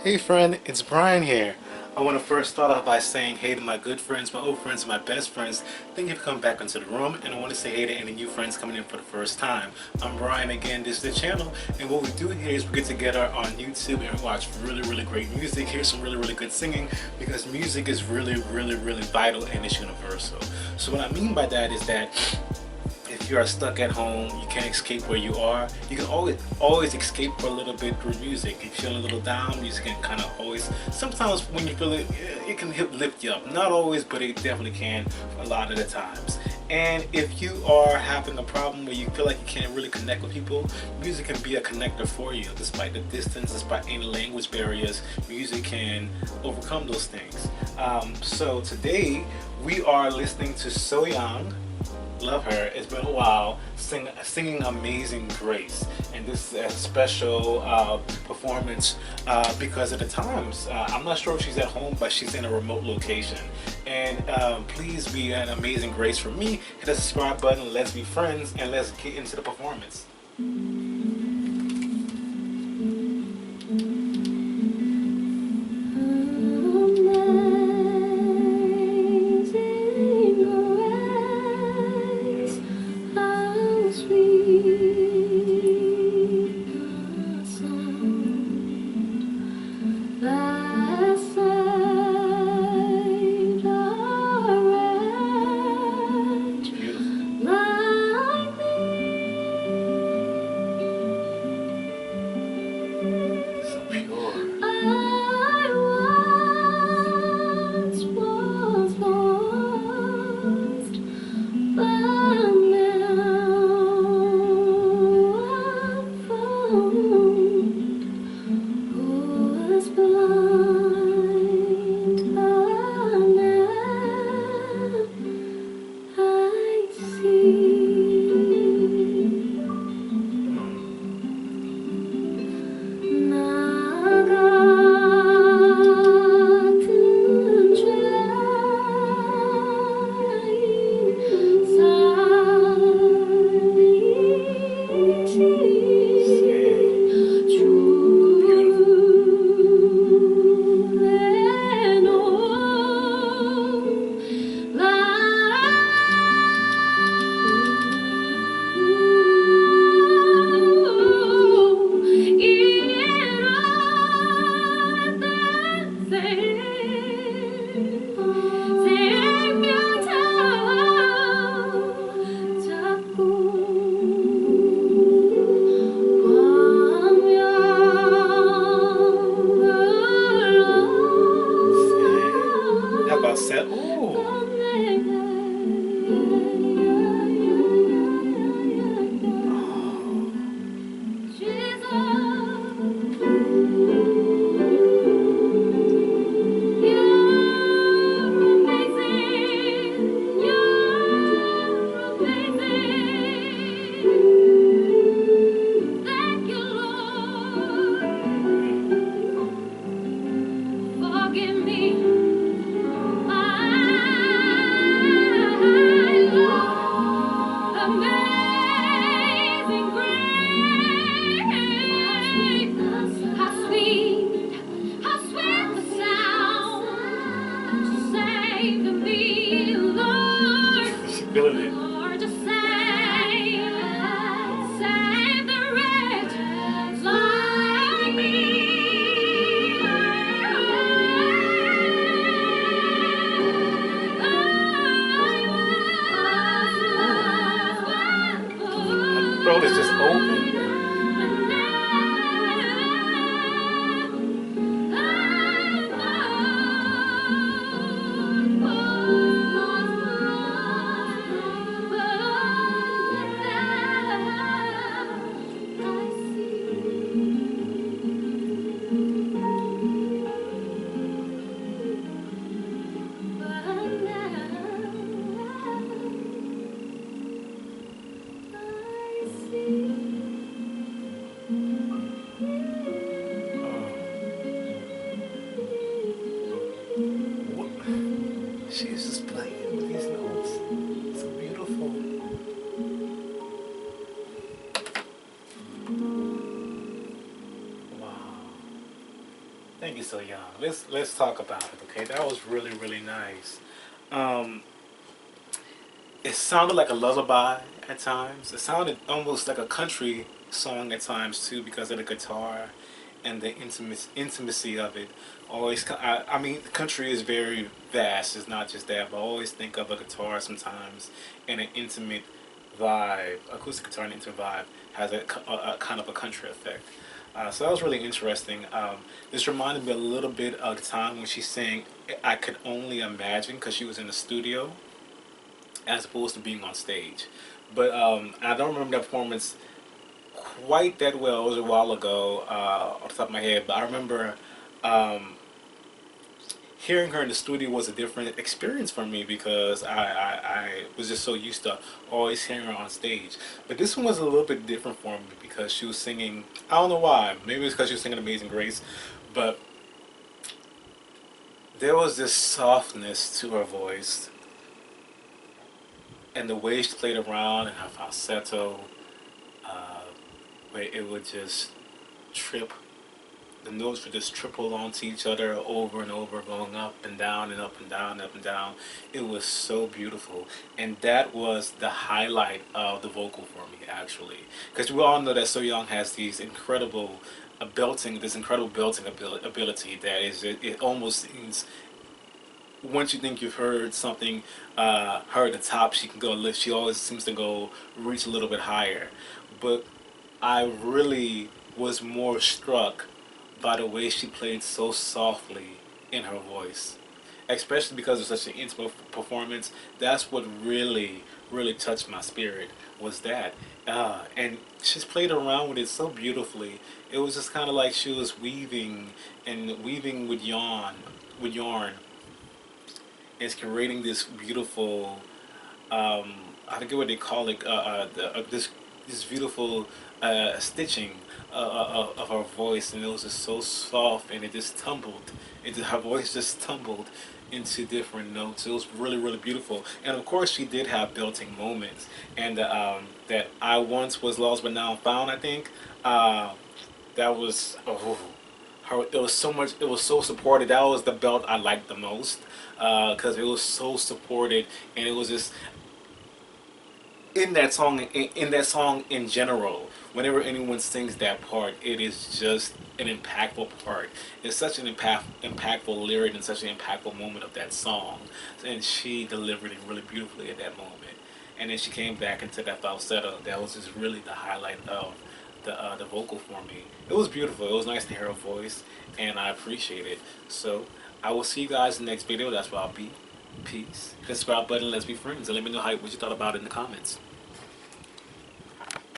Hey friend, it's Brian here. I want to first start off by saying hey to my good friends, my old friends, my best friends. Thank you for coming back into the room, and I want to say hey to any new friends coming in for the first time. I'm Brian again, this is the channel, and what we do here is we get together on YouTube and we watch really great music, hear some really good singing, because music is really vital and it's universal. So what I mean by that is that if you are stuck at home, you can't escape where you are, you can always escape for a little bit through music. If you're feeling a little down, music can kind of always, sometimes when you feel it, it can lift you up. Not always, but it definitely can a lot of the times. And if you are having a problem where you feel like you can't really connect with people, music can be a connector for you. Despite the distance, despite any language barriers, music can overcome those things. So today we are listening to Hyang. Love her. It's been a while. Singing Amazing Grace, and this is a special performance because of the times. I'm not sure if she's at home, but she's in a remote location. And please be an Amazing Grace for me. Hit the subscribe button. Let's be friends, and let's get into the performance. Thank you, so young. Let's talk about it, okay? That was really really nice. Um, it sounded like a lullaby at times. It sounded almost like a country song at times too because of the guitar and the intimacy of it. Always, I mean, the country is very vast. It's not just that, but I always think of a guitar sometimes and an intimate vibe. Acoustic guitar and intimate vibe has a kind of a country effect. So that was really interesting. This reminded me a little bit of the time when she sang "I Could Only Imagine" because she was in the studio as opposed to being on stage. But I don't remember that performance quite that well. It was a while ago, off the top of my head. But I remember um, hearing her in the studio was a different experience for me because I was just so used to always hearing her on stage. But this one was a little bit different for me because she was singing. I don't know why. Maybe it's because she was singing "Amazing Grace," but there was this softness to her voice and the way she played around and her falsetto, uh, where it would just trip. The notes would just triple onto each other over and over, going up and down and up and down and up and down. It was so beautiful, and that was the highlight of the vocal for me, actually, because we all know that So Young has these incredible this incredible belting ability that is it almost seems once you think you've heard something, heard the top, she can go lift. She always seems to go reach a little bit higher. But I really was more struck by the way she played so softly in her voice, especially because of such an intimate performance. That's what really, really touched my spirit. Was that, and she's played around with it so beautifully. It was just kind of like she was weaving and weaving with yarn, is creating this beautiful um, I forget what they call it this beautiful stitching of her voice, and it was just so soft, and it just tumbled her voice just tumbled into different notes. It was really really beautiful, and of course she did have belting moments, and that "I Once Was Lost But Now I'm Found," I think, that was her. It was so much. It was so supported. That was the belt I liked the most because it was so supported, and it was just in that song in general. Whenever anyone sings that part, it is just an impactful part. It's such an impactful lyric and such an impactful moment of that song, and she delivered it really beautifully at that moment. And then she came back into that falsetto. That was just really the highlight of the vocal for me. It was beautiful. It was nice to hear her voice, and I appreciate it. So I will see you guys in the next video. That's where I'll be. Peace. Hit the subscribe button. Let's be friends. And let me know what you thought about it in the comments.